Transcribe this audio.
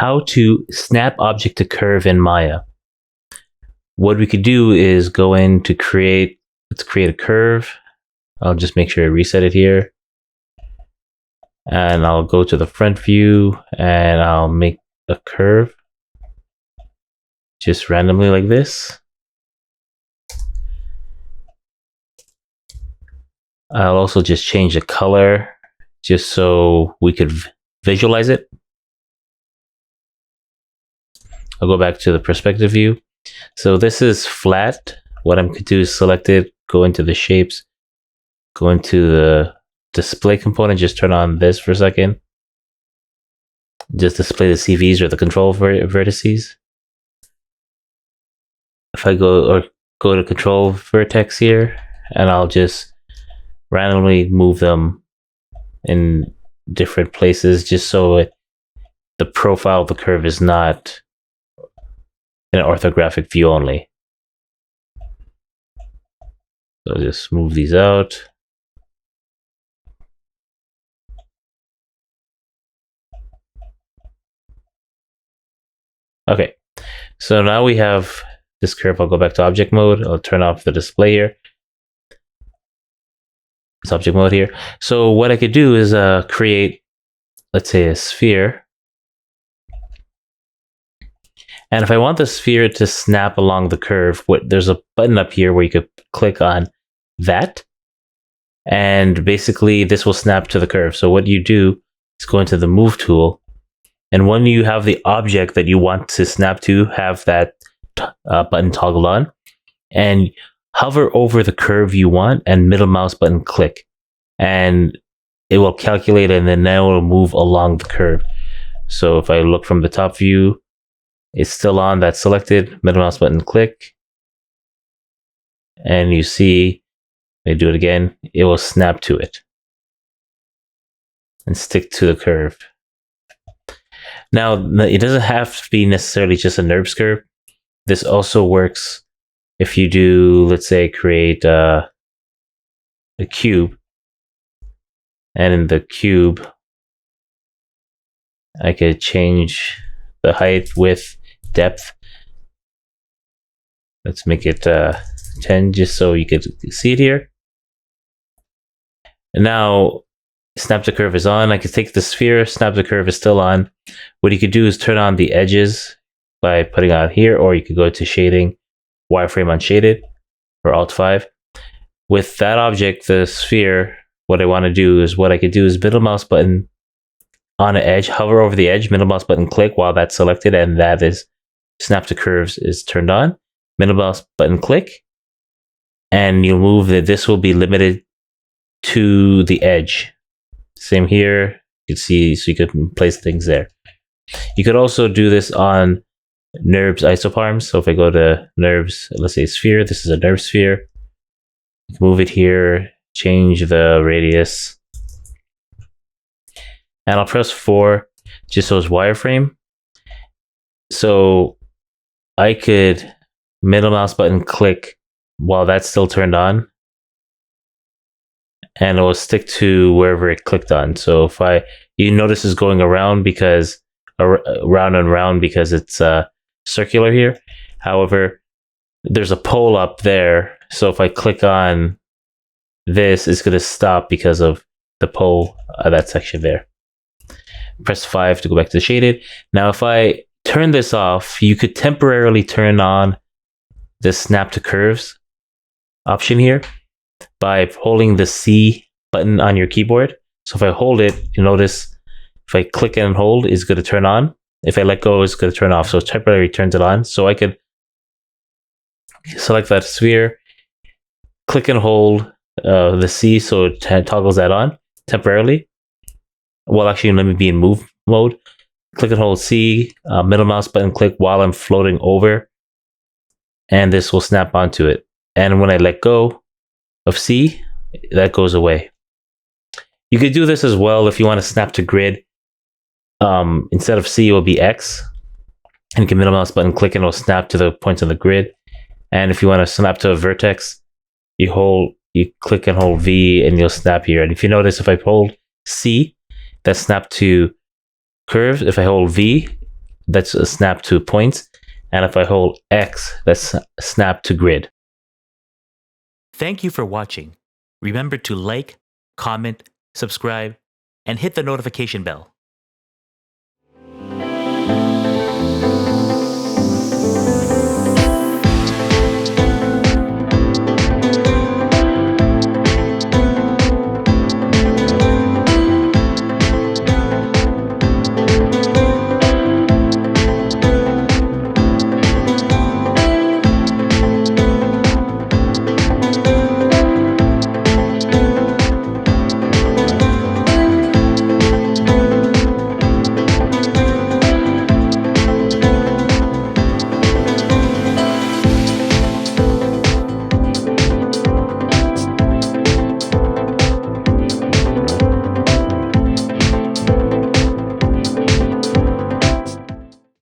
how to snap object to curve in Maya. What we could do is go in to let's create a curve. I'll just make sure I reset it here. And I'll go to the front view and I'll make a curve just randomly like this. I'll also just change the color just so we could visualize it. I'll go back to the perspective view. So this is flat. What I'm going to do is select it, go into the shapes, go into the display component, just turn on this for a second. Just display the CVs or the control vertices. If I go to control vertex here, and I'll just randomly move them in different places just so the profile of the curve is not in an orthographic view only. So just move these out. Okay, so now we have this curve. I'll go back to object mode. I'll turn off the display here. It's object mode here. So what I could do is create, let's say, a sphere. And if I want the sphere to snap along the curve, there's a button up here where you could click on that. And basically this will snap to the curve. So what you do is go into the move tool. And when you have the object that you want to snap to, have that button toggled on, and hover over the curve you want and middle mouse button click, and it will calculate and then it will move along the curve. So if I look from the top view, it's still on, that's selected, middle mouse button click, and you see, I do it again, it will snap to it and stick to the curve. Now, it doesn't have to be necessarily just a NURBS curve. This also works if you do, let's say, create a cube. And in the cube, I could change the height, width, depth. Let's make it 10 just so you could see it here. And now, snap to curve is on. I could take the sphere, snap to curve is still on. What you could do is turn on the edges by putting on here, or you could go to shading, wireframe unshaded, or Alt 5. With that object, the sphere, what I want to do is middle mouse button on an edge, hover over the edge, middle mouse button click while that's selected, and that is snap to curves is turned on. Middle mouse button click, and you'll move that. This will be limited to the edge. Same here, you can see, so you can place things there. You could also do this on NURBS isoparms. So if I go to NURBS, let's say sphere, this is a NURBS sphere. You can move it here, change the radius. And I'll press 4 just so it's wireframe. So I could middle mouse button click while that's still turned on, and it will stick to wherever it clicked on. So if you notice it's going around because round and round because it's circular here. However, there's a pole up there. So if I click on this, it's going to stop because of the pole, that section there. Press 5 to go back to the shaded. Now, if I turn this off, you could temporarily turn on the snap to curves option here by holding the C button on your keyboard. So if I hold it, you notice if I click and hold, it's going to turn on. If I let go, it's going to turn off. So it temporarily turns it on. So I could select that sphere, click and hold the C so it toggles that on temporarily. Well, actually, let me be in move mode. Click and hold C, middle mouse button click while I'm floating over, and this will snap onto it. And when I let go of C, that goes away. You could do this as well if you want to snap to grid. Instead of C, it will be X, and you can middle mouse button click and it will snap to the points on the grid. And if you want to snap to a vertex, you click and hold V and you'll snap here. And if you notice, if I hold C, that snap to curves. If I hold V, that's a snap to points. And if I hold X, that's snap to grid. Thank you for watching. Remember to like, comment, subscribe, and hit the notification bell.